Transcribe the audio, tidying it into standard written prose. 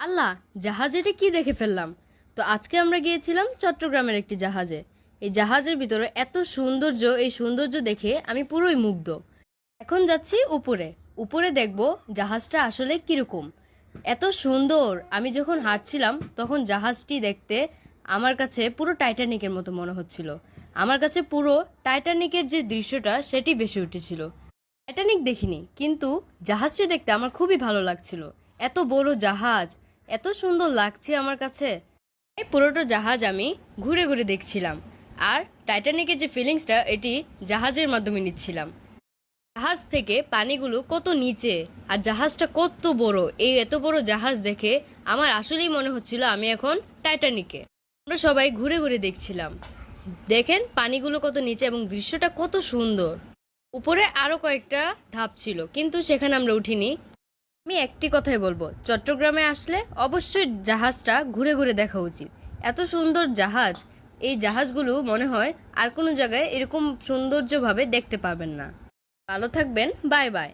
আল্লাহ, জাহাজ এটা কি দেখে ফেললাম! তো আজকে আমরা গিয়েছিলাম চট্টগ্রামের একটি জাহাজে। এই জাহাজের ভিতরে এত সৌন্দর্য, এই সৌন্দর্য দেখে আমি পুরোই মুগ্ধ। এখন যাচ্ছি উপরে। উপরে দেখব জাহাজটা আসলে কিরকম। এত সুন্দর! আমি যখন হাঁটছিলাম তখন জাহাজটি দেখতে আমার কাছে পুরো টাইটানিকের মতো মনে হচ্ছিল। আমার কাছে পুরো টাইটানিকের যে দৃশ্যটা সেটি ভেসে উঠেছিল। টাইটানিক দেখিনি, কিন্তু জাহাজটি দেখতে আমার খুবই ভালো লাগছিল। এত বড় জাহাজ, এত সুন্দর লাগছে আমার কাছে। এই পুরোটা জাহাজ আমি ঘুরে ঘুরে দেখছিলাম। আর টাইটানিকের যে ফিলিংসটা এটি জাহাজের মাধ্যমে নিচ্ছিলাম। জাহাজ থেকে পানিগুলো কত নিচে, আর জাহাজটা কত বড়। এই এত বড় জাহাজ দেখে আমার আসলেই মনে হচ্ছিল আমি এখন টাইটানিকে। আমরা সবাই ঘুরে ঘুরে দেখছিলাম। দেখেন পানিগুলো কত নিচে এবং দৃশ্যটা কত সুন্দর। উপরে আরো কয়েকটা ধাপ ছিল, কিন্তু সেখানে আমরা উঠিনি। আমি একটি কথাই বলবো, চট্টগ্রামে আসলে অবশ্যই জাহাজটা ঘুরে ঘুরে দেখা উচিত। এত সুন্দর জাহাজ, এই জাহাজগুলো মনে হয় আর কোনো জায়গায় এরকম সৌন্দর্যভাবে দেখতে পাবেন না। ভালো থাকবেন, বাই বাই।